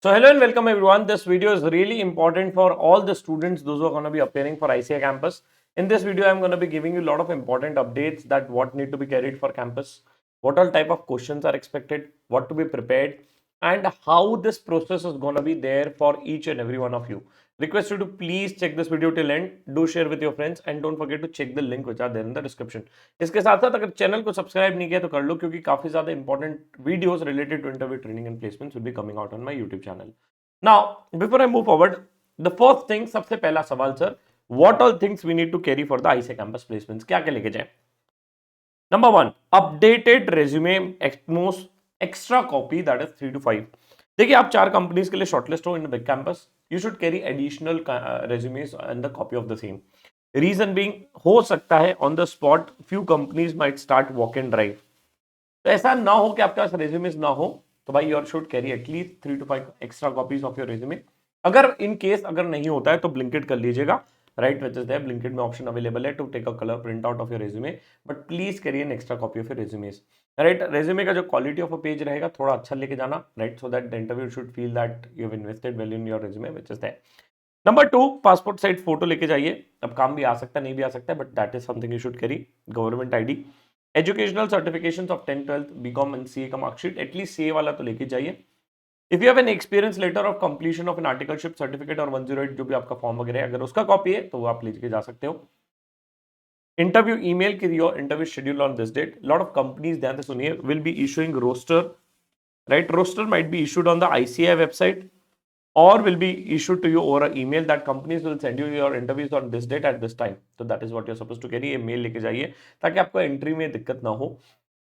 So hello and welcome everyone. This video is really important for all the students, those who are going to be appearing for ICI campus. In this video, I'm going to be giving you a lot of important updates that what need to be carried for campus, what all type of questions are expected, what to be prepared, and how this process is going to be there for each and every one of you. Request you to please check this video till end. Do share with your friends and don't forget to check the link which are there in the description. इसके साथ साथ अगर channel को subscribe नहीं किया तो कर लो क्योंकि काफी ज्यादा important videos related to interview training and placements will be coming out on my YouTube channel. Now before I move forward, the first thing, सबसे पहला सवाल sir, what all things we need to carry for the ICA campus placements, क्या क्या लेके जाए. Number one, updated resume at most extra copy that is 3 to 5. देखिए आप 4 companies के लिए शॉर्टलिस्ट हो in big campus, you should carry additional resumes and the copy of the same. Reason being, हो सकता है on the spot few companies might start walk and drive, तो ऐसा ना हो कि आपके पास रेज्यूमेस ना हो, तो भाई your should carry at least 3 to 5 extra copies of your resume. अगर इन केस अगर नहीं होता है तो ब्लिंकिट कर लीजिएगा, right, which is there. Blinkit में ऑप्शन अवेलेबल है to take a colour print out of your resume, but please carry an extra copy of your resumes. Right, resume का जो क्वालिटी ऑफ अ पेज रहेगा थोड़ा अच्छा लेके जाना, right, so that the interview should feel that you have invested well in your resume which is there. Number 2, passport size photo लेके जाइए. अब काम भी आ सकता है, नहीं भी आ सकता है, but that is something you should carry. Government ID, educational certifications of 10th 12th BCom and CA का मार्कशीट, एटलीस्ट सीए वाला तो लेके जाइए. If you have an experience letter of completion of an articleship certificate और 108 जो भी आपका form वगैरह है, अगर उसका कॉपी है तो वो आप लेके जा सकते हो. इंटरव्यू ईमेल की your interview schedule on this date. Lot of companies, ध्यान से सुनिए, will be issuing roster, right. Roster might be issued on the ICI website or will be issued to you over an email that companies will send you your interviews on this date at this time. So that is what you're supposed to carry. ये mail लेके जाइए ताकि आपको entry में दिक्कत ना हो.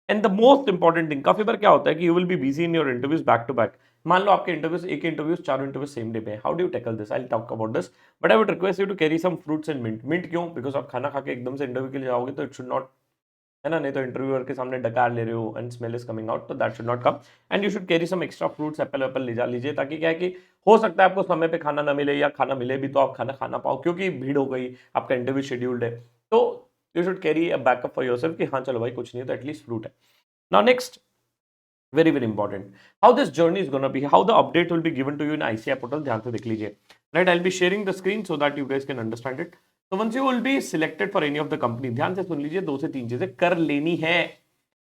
And the most important thing, काफी बार क्या होता है कि you will be busy in your interviews back to back. मान लो आपके इंटरव्यूज, एक इंटरव्यूज 4 इंटरव्यूज सेम डे पे. How do you tackle this? I will talk about this, but I would request you to carry some fruits and mint. Mint क्यों? Because आप खाना खा के एकदम से इंटरव्यू के लिए जाओगे तो इट शुड नॉट, है ना, नहीं तो इंटरव्यूअर के सामने डकार ले रहे हो and smell is coming out, तो that should not come. And you should carry some extra fruits, apple वेपल ले जा लीजिए, ताकि क्या है कि हो सकता है आपको समय पे खाना ना मिले, या खाना मिले भी तो आप खाना खाना पाओ क्योंकि भीड़ हो गई, आपका इंटरव्यू शेड्यूल्ड है. तो you should carry a backup for yourself कि हाँ चलो भाई कुछ नहीं है तो एटलीस्ट फ्रूट है. Now next, very very important, how this journey is gonna be, how the update will be given to you in ICI portal. ध्यान से देख लीजिए, right. I will be sharing the screen so that you guys can understand it. तो once you will be selected for any of the company, ध्यान से सुन लीजिए, 2 से 3 चीजें कर लेनी है.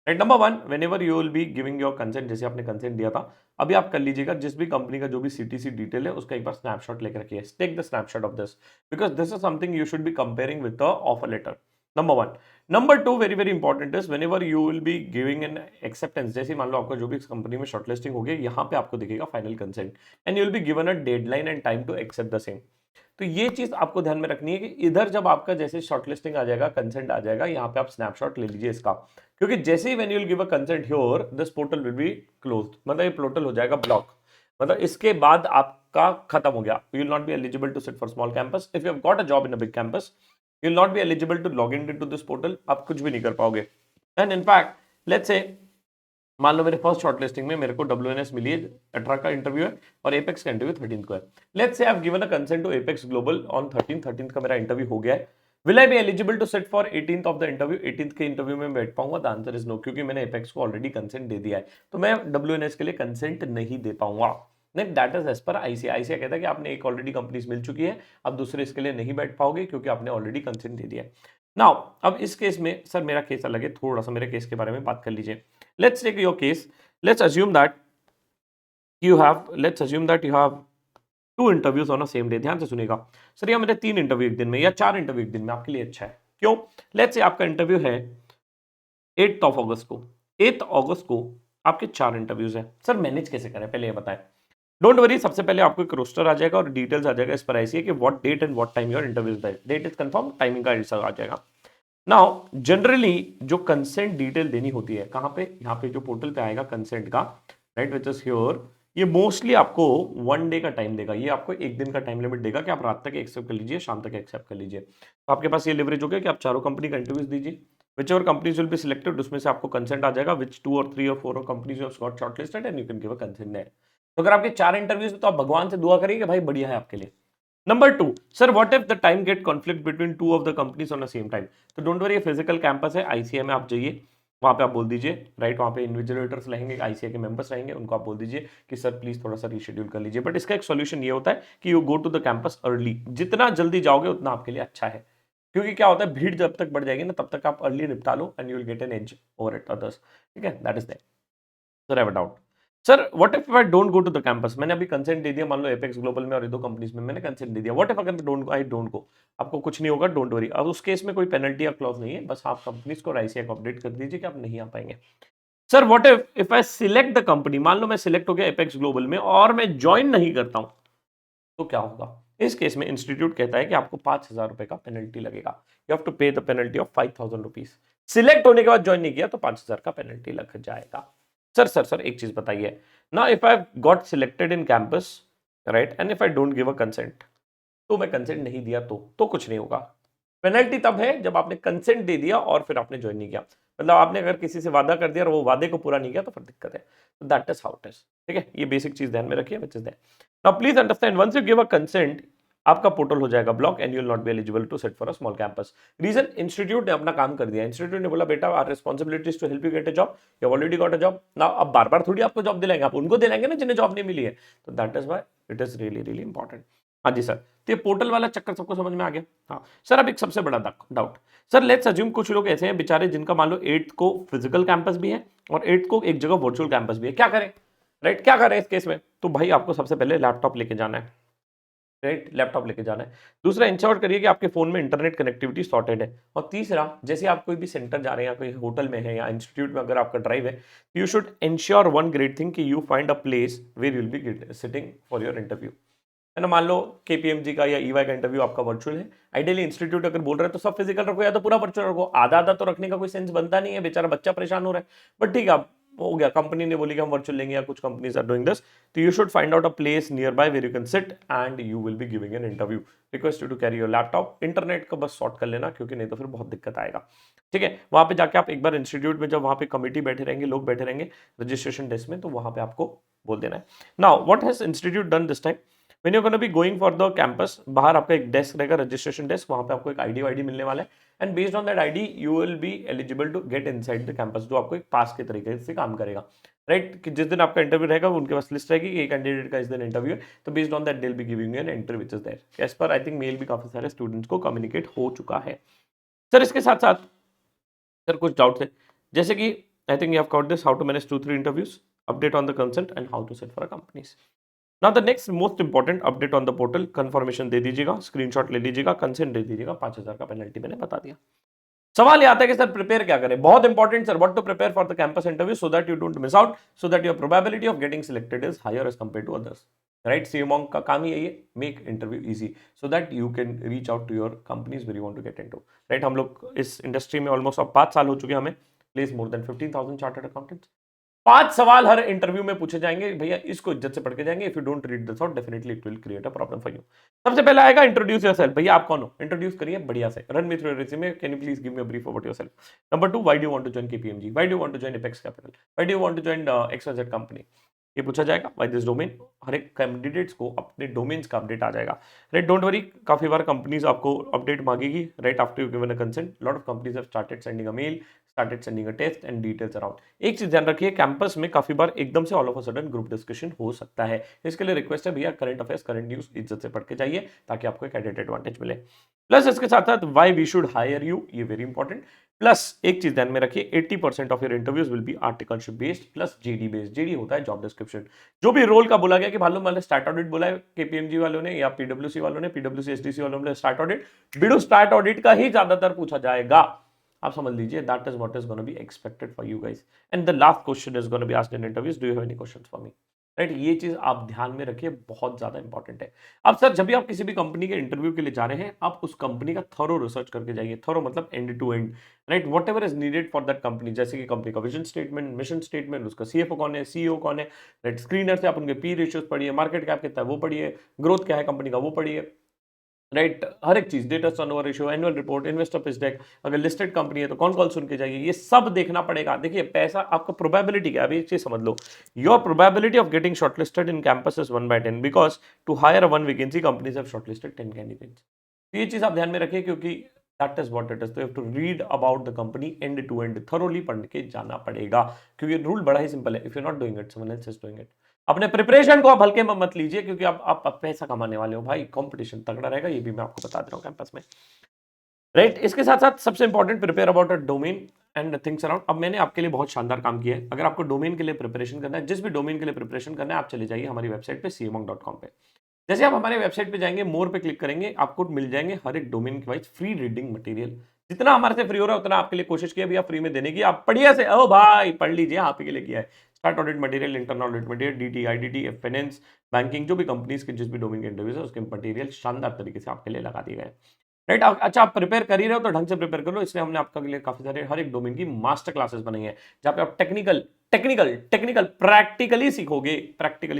Right, number 1, when ever you will be giving your consent, जैसे आपने कंसेंट दिया था, अभी आप कर लीजिएगा, जिस भी कंपनी का जो भी सीटीसी डिटेल है उसका एक बार स्नैपशॉट लेकर रखिए. Take the snapshot of this because this is something you should be comparing with the offer letter. Number 1. Number 2, very very important is whenever you will be giving an acceptance, जैसे मान लो आपका जो भी इस company में shortlisting हो गई, यहाँ पे आपको दिखेगा final consent and you will be given a deadline and time to accept the same. तो ये चीज आपको ध्यान में रखनी है कि इधर जब आपका जैसे शॉर्टलिस्टिंग आ जाएगा, कंसेंट आ जाएगा, यहाँ पे आप स्नैपशॉट ले लीजिए इसका, क्योंकि जैसे ही when you will give a consent here, this portal will be closed, मतलब ये पोर्टल हो जाएगा ब्लॉक, मतलब इसके बाद आपका खत्म हो गया. You will not be eligible to sit for small campus. If you have got a job in a big campus, you will not be eligible to log in to this portal. आप कुछ भी नहीं कर पाओगे. And in fact let's say मान लो मेरे first shortlisting में मेरे को WNS मिली है, 18 का इंटरव्यू है और एपेक्स का इंटरव्यू 13 को है. Let's say I have given a consent to Apex Global on 13 का मेरा इंटरव्यू हो गया है. Will I be eligible to sit for 18th of the interview? 18th के इंटरव्यू में बैठ पाऊंगा? द आंसर इज नो, क्योंकि मैंने एपेक्स को ऑलरेडी कंसेंट दे दिया है, तो मैं WNS के लिए कंसेंट नहीं दे पाऊंगा. नहीं, that is as per ICI. ICI कहता है कि आपने एक ऑलरेडी कंपनीज मिल चुकी है, अब दूसरे इसके लिए नहीं बैठ पाओगे क्योंकि आपने ऑलरेडी कंसेंट दे दिया है. नाउ अब इस केस में सर मेरा केस अलग है, थोड़ा सा मेरे केस के बारे में बात कर लीजिए. Let's take your case. let's assume that you have 2 interviews on a same day. ध्यान से सुनिएगा सर, या मेरे 3 इंटरव्यू एक दिन में या 4 इंटरव्यू एक दिन में आपके लिए अच्छा है. क्यों? लेट्स से आपका इंटरव्यू है 8th ऑफ अगस्त को. 8th अगस्त को आपके 4 इंटरव्यूज हैं. सर मैनेज कैसे करें, पहले ये बताएं. डोंट वरी, सबसे पहले आपको एक रोस्टर आ जाएगा और डिटेल्स आ जाएगा इस पर ऐसी है कि what date and what time your interviews है. डेट इज कंफर्म, टाइमिंग का आंसर आ जाएगा. नाउ जनरली जो कंसेंट डिटेल देनी होती है, कहां पे? यहाँ पे जो पोर्टल पे आएगा कंसेंट का, राइट, विच इज हियर. ये मोस्टली आपको 1 डे का टाइम देगा, ये आपको एक दिन का टाइम लिमिट देगा कि आप रात तक एक्सेप्ट कर लीजिए, शाम तक एक्सेप्ट कर लीजिए. तो आपके पास ये लिवरेज हो गया कि आप चारों कंपनी का इंटरव्यूज दीजिए. Which ever companies will be selected, उसमें से आपको कंसेंट आ जाएगा विच 2 और 3 और 4 companies have got shortlisted and you can give a consent there. तो अगर आपके 4 इंटरव्यूज तो आप भगवान से दुआ करिए कि भाई बढ़िया है आपके लिए. Number 2, sir what if the time get conflict between 2 of the companies on the same time. तो डोंट वरी, फिजिकल कैंपस है, आईसीआई में आप जाइए, वहाँ पे आप बोल दीजिए, राइट, वहाँ पे इन्विजिलेटर्स रहेंगे, आईसीआई के मेंबर्स रहेंगे, उनको आप बोल दीजिए कि सर प्लीज थोड़ा सा रीशेड्यूल कर लीजिए। बट इसका एक सोल्यूशन ये होता है कि you go to the campus early, जितना जल्दी जाओगे उतना आपके लिए अच्छा है, क्योंकि क्या होता है भीड़ जब तक बढ़ जाएगी ना तब तक आप अर्ली निपटा लो and you will get an edge over it others. ठीक है, that is that. Sir have a doubt, sir what if I don't go to the campus, मैंने अभी कंसेंट दे दिया, मान लो एपेक्स ग्लोबल में और ये दो कंपनीज में मैंने कंसेंट दे दिया, व्हाट इफ अगर आई डोंट गो, आपको कुछ नहीं होगा, डोंट वरी। अब उस केस में कोई पेनल्टी या क्लॉज नहीं है, बस आप कंपनीज को आईसीआई को अपडेट कर दीजिए कि आप नहीं आ पाएंगे। Sir what if I select the company, मान लो मैं सिलेक्ट हो गया एपेक्स ग्लोबल में और मैं ज्वाइन नहीं करता हूं, तो क्या होगा? इस केस में इंस्टीट्यूट कहता है कि आपको 5,000 रुपए का पेनल्टी लगेगा, यू हैव टू पे the penalty of 5,000 rupees. Select होने के बाद ज्वाइन नहीं किया तो 5,000 का पेनल्टी लग जाएगा। सर एक चीज बताइए ना, if I got selected in campus, right, and if I don't give a consent, तो मैं कंसेंट नहीं दिया तो कुछ नहीं होगा। पेनल्टी तब है जब आपने कंसेंट दे दिया और फिर आपने ज्वाइन नहीं किया, मतलब आपने अगर किसी से वादा कर दिया और वो वादे को पूरा नहीं किया तो फिर दिक्कत है। That is how it is. ठीक है, ये बेसिक चीज ध्यान में रखिए, which is that. Now please understand, once you give a consent, आपका पोर्टल हो जाएगा block and you will not be eligible to sit for a small campus. Reason, institute ने अपना काम कर दिया, इंस्टीट्यूट ने बोला बेटा our responsibilities to help you get a job, you have already got a job. Now अब बार बार थोड़ी आपको जॉब दिलाएंगे, आप उनको दिलाएंगे ना जिन्हें जॉब नहीं मिली है, तो that is why it is really really important. हाँ जी सर, तो ये पोर्टल वाला चक्कर सबको समझ में आ गया। हाँ सर, अब एक सबसे बड़ा डाउट, सर लेट्स अज्यूम कुछ लोग ऐसे हैं बेचारे जिनका मान लो 8th को फिजिकल कैंपस भी है और 8th को एक जगह वर्चुअल कैंपस भी है, क्या करें? राइट, क्या करें इस केस में? तो भाई आपको सबसे पहले लैपटॉप लेके जाना है, राइट, लैपटॉप लेके जाना है। दूसरा, इंश्योर करिए कि आपके फोन में इंटरनेट कनेक्टिविटी सॉर्टेड है। और तीसरा, जैसे आप कोई भी सेंटर जा रहे हैं या कोई होटल में है या इंस्टीट्यूट में अगर आपका ड्राइव है, you should ensure one great thing कि you find a place where you will be sitting for your interview. है ना, मान लो केपीएमजी का या ईवाई का इंटरव्यू आपका वर्चुअल है, आइडियली इंस्टीट्यूट अगर बोल रहे हैं तो सब फिजिकल रखो या तो पूरा वर्चुअल रखो, आधा आधा तो रखने का कोई सेंस बनता नहीं है, बेचारा बच्चा परेशान हो रहा है। बट ठीक है, आप हो गया, कंपनी ने बोली कि हम वर्चुअल लेंगे या कुछ कंपनीज आर डूइंग दिस, तो you should find out a place nearby where you can sit and you will be giving an interview. Request you to carry your laptop, internet का बस sort कर लेना क्योंकि नहीं तो फिर बहुत दिक्कत आएगा। ठीक है, वहां पे जाके आप एक बार इंस्टीट्यूट में जब वहां पे कमिटी बैठे रहेंगे, लोग बैठे रहेंगे रजिस्ट्रेशन डेस्क में, तो वहां पे आपको बोल देना है। Now what has institute done this time, when you gonna be going for the campus, बाहर आपका एक डेस्क रहेगा, रजिस्ट्रेशन डेस्क, वहां पे आपको एक आईडी वाईडी मिलने वाला है and based on that ID you will be eligible to get inside the campus, जो आपको एक पास के तरीके से काम करेगा। राइट, कि जिस दिन आपका इंटरव्यू रहेगा उनके पास लिस्ट रहेगी कि कैंडिडेट का इस दिन इंटरव्यू है, तो based on that they will be giving you an entry which is there. As per I think mail भी काफी सारे स्टूडेंट्स को कम्युनिकेट हो चुका है। सर इसके साथ साथ सर कुछ डाउट थे, जैसे कि I think you have covered this, how to manage 2-3 interviews, update on the consent and how to set for a companies. Now the next most important update on the portal, confirmation दे दीजिएगा, screenshot ले लीजिएगा, consent दे दीजिएगा, 5,000 का penalty मैंने बता दिया। सवाल ये आता है कि सर प्रिपेयर क्या करें, बहुत important sir, what to prepare for the campus interview so that you don't miss out, so that your probability of getting selected is higher as compared to others. Right, CMO का काम ही यही है, make interview easy so that you can reach out to your companies where you want to get into. Right, हम लोग इस industry में almost अब 5 साल हो चुके हैं, हमें place more than 15,000 chartered accountants. 5 सवाल हर इंटरव्यू में पूछे जाएंगे भैया, इसको इज्जत से पढ़ के जाएंगे। If you don't read this out definitely it will create a problem for you. सबसे पहले आएगा इंट्रोड्यूस योरसेल्फ, भैया आप कौन हो, इंट्रोड्यूस करिए बढ़िया से, run me through your resume, can you please give me a brief about yourself. Number 2, why do you want to join KPMG, why do you want to join Apex Capital, why do you want to join XYZ company, ये पूछा जाएगा। Why this domain, हर एक candidates को अपने domains का update आ जाएगा। Right, don't worry, काफी बार कंपनीज आपको अपडेट मांगेगी, right, after you given a consent. Lot of companies have started sending a mail, started sending a test and details around. एक चीज ध्यान रखिए, कैंपस में काफी बार एकदम से all of a sudden group discussion हो सकता है, इसके लिए रिक्वेस्ट है भैया करंट अफेयर्स करंट न्यूज इज्जत से पढ़ के जाइए ताकि आपको एक एडेड एडवांटेज मिले। प्लस इसके साथ साथ why we should hire you, ये वेरी इंपॉर्टेंट। प्लस एक चीज ध्यान में रखिए, 80% of your interviews will be articleship based plus GD based. GD होता है जॉब डिस्क्रिप्शन, जो भी रोल का बोला गया कि मालूम वाले स्टार्ट ऑडिट बोला है केपीएमजी वालों ने या पीडब्ल्यूसी वालों ने, पीडब्ल्यूसी एसडीसी वालों ने start audit, BDO start audit का ही ज्यादातर पूछा जाएगा, आप समझ लीजिए। That is what is gonna be expected for you guys. And the last question is gonna be asked in interviews, do you have any questions for me. Right, ये चीज आप ध्यान में रखिए, बहुत ज्यादा इंपॉर्टेंट है। अब सर जब भी आप किसी भी कंपनी के इंटरव्यू के लिए जा रहे हैं, आप उस कंपनी का थॉरो रिसर्च करके जाइए, थॉरो मतलब end to end. Right, whatever is needed for that company, जैसे कि कंपनी का विजन स्टेटमेंट, मिशन स्टेटमेंट, उसका सीएफओ कौन है, सीईओ कौन है। राइट, स्क्रीनर से आप उनके पी रेशियोज पढ़िए, मार्केट कैप कितना है वो पढ़िए, ग्रोथ क्या है कंपनी का वो पढ़िए। राइट, हर एक चीज, data turnover ratio, annual report, investor pitch deck, अगर लिस्टेड कंपनी है तो कौन कॉल सुन के जाइए, ये सब देखना पड़ेगा। देखिए पैसा आपका प्रोबेबिलिटी क्या है, अभी एक चीज समझ लो, your probability of getting shortlisted in campus is 1/10 because to hire 1 vacancy companies have shortlisted 10 candidates. ये चीज आप ध्यान में रखिए, क्योंकि that is what it is. तो you have to read about the company end to end, thoroughly पढ़ के जाना पड़ेगा, क्योंकि रूल बड़ा ही सिंपल है। If you not doing it, someone else is doing it. अपने प्रिपरेशन को आप हल्के में मत लीजिए, क्योंकि आप पैसा कमाने वाले हो भाई, कंपटीशन तगड़ा रहेगा, ये भी मैं आपको बता दे रहा हूँ कैंपस में, राइट। इसके साथ साथ सबसे important, prepare about a domain and things around. अब मैंने आपके लिए बहुत शानदार काम किया है। अगर आपको डोमेन के लिए प्रिपरेशन करना है, जिस भी डोमेन के लिए प्रिपरेशन करना है, आप चले जाइए हमारी वेबसाइट पे cmonk.com पे। जैसे आप हमारे वेबसाइट पे जाएंगे, मोर पे क्लिक करेंगे, आपको मिल जाएंगे हर एक डोमेन के वाइज फ्री रीडिंग मटेरियल। जितना हमारे से फ्री हो रहा है उतना आपके लिए कोशिश किया भैया फ्री में देने की। आप बढ़िया से ओ भाई पढ़ लीजिए, आप ही के लिए किया है। Start audit material, internal audit material, DT, IDT, finance, banking, जो भी कंपनीज के जिस भी डोमेन के इंटरव्यूज है उसके मटेरियल शानदार तरीके से आपके लिए लगा दिए गए, राइट। अच्छा, आप प्रिपेयर कर ही रहे हो तो ढंग से प्रिपेयर कर लो। इसलिए हमने आपके लिए काफी सारे हर एक डोमेन की मास्टर क्लासेस बनाई है, जहां पे आप टेक्निकल प्रैक्टिकली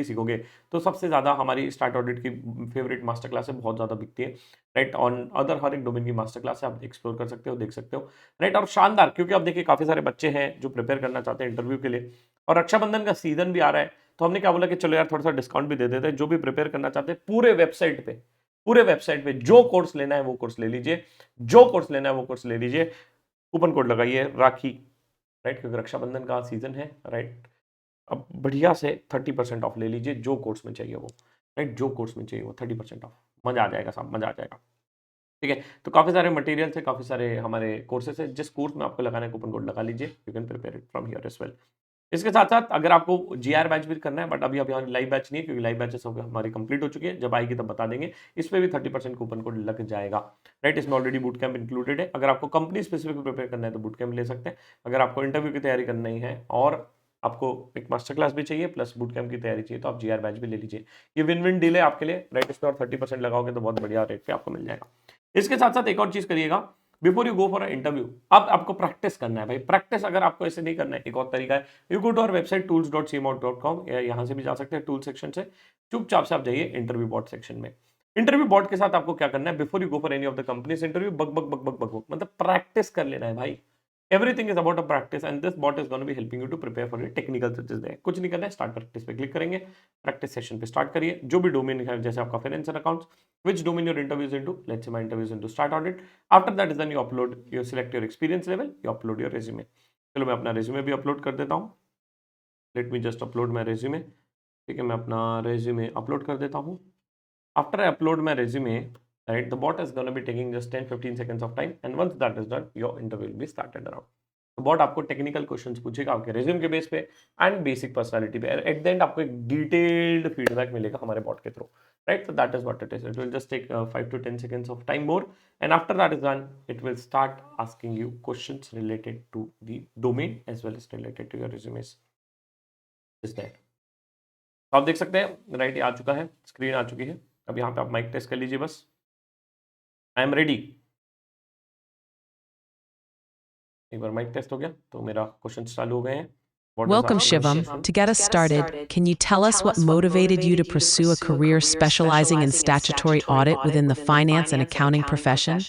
सीखोगे। तो सबसे ज्यादा हमारी स्टार्ट ऑडिट की फेवरेट मास्टर क्लास है, बहुत ज्यादा बिकती है, राइट। ऑन अदर हर एक डोमेन की मास्टर क्लास है, आप एक्सप्लोर कर सकते हो, देख सकते हो, राइट। और शानदार, क्योंकि आप देखिए काफी सारे बच्चे हैं जो प्रिपेयर करना चाहते हैं इंटरव्यू के लिए, और रक्षाबंधन का सीजन भी आ रहा है, तो हमने क्या बोला कि चलो यार थोड़ा सा डिस्काउंट भी दे देते हैं। जो भी प्रिपेयर करना चाहते हैं पूरे वेबसाइट पे जो कोर्स लेना है वो कोर्स ले लीजिए, जो कोर्स लेना है वो कोर्स ले लीजिए। कूपन कोड लगाइए राखी, राइट, क्योंकि रक्षाबंधन का सीजन है, राइट। अब बढ़िया से 30% ऑफ ले लीजिए, जो कोर्स में चाहिए वो, राइट, जो कोर्स में चाहिए वो 30% ऑफ। मजा आ जाएगा साहब, मजा आ जाएगा, ठीक है। तो काफी सारे मटेरियल है, काफी सारे हमारे कोर्सेस है, जिस कोर्स में आपको लगाना है कूपन कोड लगा लीजिए, you can prepare it from here as well. इसके साथ साथ अगर आपको जीआर बैच भी करना है, बट अभी अभी लाइव बैच नहीं है, क्योंकि लाइव बैचेस हमारी कंप्लीट हो चुकी है, जब आएगी तब बता देंगे। इस पे भी 30% कूपन कोड लग जाएगा, राइट। इसमें ऑलरेडी बूट कैंप इंक्लूडेड है। अगर आपको कंपनी स्पेसिफिक प्रिपेयर करना है तो बूट कैंप ले सकते हैं। अगर आपको इंटरव्यू की तैयारी करनी है और आपको एक मास्टर क्लास भी चाहिए प्लस बूट कैंप की तैयारी चाहिए, तो आप जीआर बैच भी ले लीजिए। ये विन विन डील है आपके लिए, राइट। इसमें और 30% लगाओगे तो बहुत बढ़िया रेट पे आपको मिल जाएगा। इसके साथ साथ एक और चीज करिएगा, before you go for interview, अब आपको प्रैक्टिस करना है भाई। प्रैक्टिस अगर आपको ऐसे नहीं करना है, एक और तरीका है, you go to our website tools.cmonk.com, या यहाँ से भी जा सकते हैं टूल सेक्शन से, चुपचाप से आप जाइए इंटरव्यू बॉट सेक्शन में। इंटरव्यू बॉट के साथ आपको क्या करना है, before you go for any of the companies interview, बक बक बक बक बक मतलब प्रैक्टिस कर लेना है भाई। Everything is about a practice and this bot is gonna be helping you to prepare for your technical success day. कुछ नहीं करना है, स्टार्ट प्रैक्टिस पे क्लिक करेंगे, प्रैक्टिस सेशन पे स्टार्ट करिए। जो भी डोमेन है, जैसे आपका finance and accounts, which domain your interview is into, let's say my interview is into start audit, after that is then you upload, you select your experience level, you upload your resume। चलो मैं अपना resume भी upload कर देता हूँ, let me just upload my resume, ठीक है। मैं अपना resume upload कर देता हूँ। after I upload my resume, right, the bot is going to be taking just 10-15 seconds of time, and once that is done your interview will be started around। तो bot आपको technical questions पूछेगा आपके resume के base पे and basic personality पे। Eight the and आपको एक detailed feedback मिलेगा हमारे बॉट के through, right? So that is what it is. It will just take 5 to 10 seconds of time more, and after that is done, it will start asking you questions related to the domain as well as related to your resumes. Is there? तो आप देख सकते हैं, right, ये आ चुका है, screen आ चुकी है। अब यहाँ पे आप माइक टेस्ट कर लीजिए बस। I am ready. एक बार माइक टेस्ट हो गया तो मेरा क्वेश्चन चालू हो गए हैं। Welcome, Shivam. To get us started, can you tell us what motivated you to pursue a career specializing in statutory audit within the finance and accounting profession?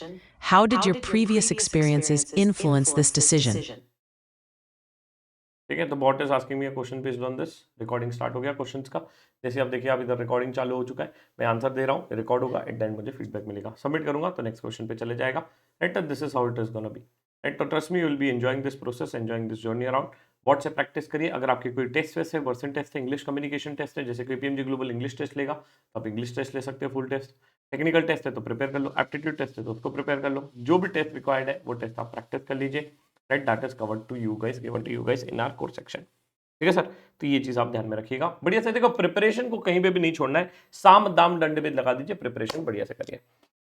How did your previous experiences influence this decision? ठीक है, तो bot is asking me a question based on this. Recording start हो गया questions का। जैसे आप देखिए, आप इधर रिकॉर्डिंग चालू हो चुका है, मैं आंसर दे रहा हूँ, रिकॉर्ड होगा, एट द एंड मुझे फीडबैक मिलेगा, सबमिट करूंगा तो नेक्स्ट क्वेश्चन पे चले जाएगा, right. This is how it is gonna be, right. तो trust me, you will be enjoying this process, enjoying this journey around. Bot से प्रैक्टिस करिए। अगर आपकी कोई टेस्ट वेस्ट है, वर्सन टेस्ट है, इंग्लिश कम्युनिकेशन टेस्ट है, जैसे KPMG ग्लोबल इंग्लिश टेस्ट लेगा तो आप इंग्लिश टेस्ट ले सकते हो फुल टेस्ट। टेक्निकल टेस्ट है तो प्रिपेयर कर लो, एप्टीट्यूड टेस्ट है तो उसको प्रिपेयर कर लो, जो भी टेस्ट रिक्वायर्ड है वो टेस्ट आप प्रैक्टिस कर लीजिए, right. That is covered to you guys, given to you guys in our course section, ठीक है सर। तो ये चीज आप ध्यान में रखिएगा। बढ़िया से देखो, प्रिपरेशन को कहीं पे भी नहीं छोड़ना है, साम दाम दंड में लगा दीजिए, प्रिपरेशन बढ़िया से करिए।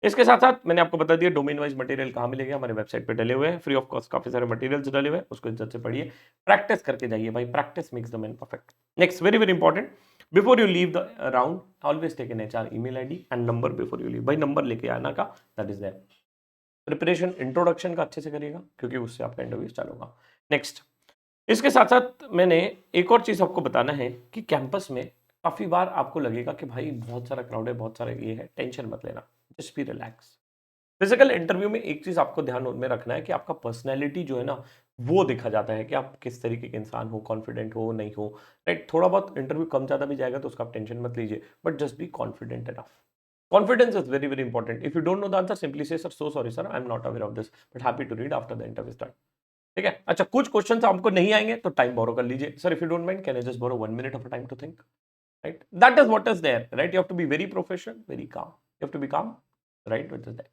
इसके साथ साथ मैंने आपको बता दिया डोमेन वाइज मटेरियल कहाँ मिलेगा, हमारे वेबसाइट पे डले हुए हैं, फ्री ऑफ कॉस्ट काफी सारे मटेरियल्स डले हुए हैं, उसको इज्जत से पढ़िए, प्रैक्टिस करके जाइए भाई, practice makes the man perfect. Next, very very important, before you leave the round always take an HR email ID and number before you leave. भाई नंबर लेके आना का, that is that. Preparation introduction का अच्छे से करिएगा, क्योंकि उससे आपका इंटरव्यू चालू होगा। नेक्स्ट, इसके साथ साथ मैंने एक और चीज़ आपको बताना है कि कैंपस में काफ़ी बार आपको लगेगा कि भाई बहुत सारा क्राउड है, बहुत सारा ये है, टेंशन मत लेना, just be relax. Physical interview में एक चीज़ आपको ध्यान में रखना है कि आपका पर्सनैलिटी जो है ना, वो देखा जाता है कि आप किस तरीके के इंसान हो, कॉन्फिडेंट हो नहीं हो, राइट। थोड़ा बहुत इंटरव्यू कम ज़्यादा भी जाएगा तो उसका आप टेंशन मत लीजिए, but just be confident enough. Confidence is very, very important. If you don't know the answer, simply say, sir, so sorry, sir, I'm not aware of this, but happy to read after the interview start. ठीक है. अच्छा, कुछ questions आपको नहीं आएंगे तो time बोरो कर लीजिए. Sir, if you don't mind, can I just borrow 1 minute of time to think? Right? That is what is there, right? You have to be very professional, very calm. You have to be calm, right? Which is there.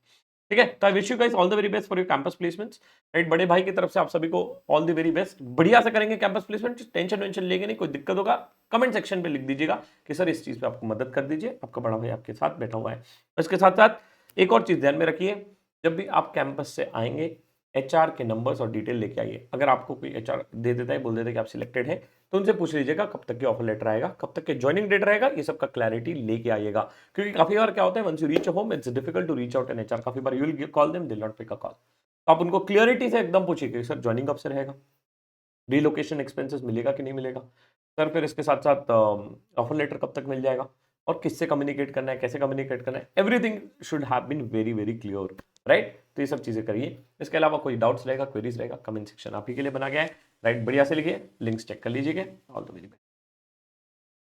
ठीक है. तो I wish you guys all the very best for your campus placements. Right, बड़े भाई की तरफ से आप सभी को ऑल द वेरी बेस्ट. बढ़िया से करेंगे कैंपस प्लेसमेंट. टेंशन वेंशन लेंगे नहीं. कोई दिक्कत होगा कमेंट सेक्शन पे लिख दीजिएगा कि सर इस चीज पे आपको मदद कर दीजिए. आपका बड़ा भाई आपके साथ बैठा हुआ है. इसके साथ साथ एक और चीज ध्यान में रखिए, जब भी आप कैंपस से आएंगे एचआर के नंबर्स और डिटेल लेके आइए. अगर आपको कोई एचआर दे देता है, बोल देता है कि आप सिलेक्टेड हैं, तो उनसे पूछ लीजिएगा कब तक के ऑफर लेटर आएगा, कब तक के ज्वाइनिंग डेट रहेगा. ये सब का क्लैरिटी लेके आइएगा, क्योंकि काफी बार क्या होता है, once you reach home it's difficult to reach out an HR. काफी बार you will call them, they will not pick a call. तो आप उनको क्लियरिटी से एकदम पूछिए कि सर ज्वाइनिंग कब से रहेगा, रिलोकेशन एक्सपेंसेस मिलेगा कि नहीं मिलेगा, सर फिर इसके साथ साथ ऑफर लेटर कब तक मिल जाएगा, और किससे कम्युनिकेट करना है, कैसे कम्युनिकेट करना है. Everything should have been very very clear, right. तो ये सब चीजें करिए. इसके अलावा कोई डाउट्स रहेगा, क्वेरीज रहेगा, कमेंट सेक्शन आप ही के लिए बना गया है. राइट, बढ़िया से लिखिए, लिंक्स चेक कर लीजिएगा. All the very best.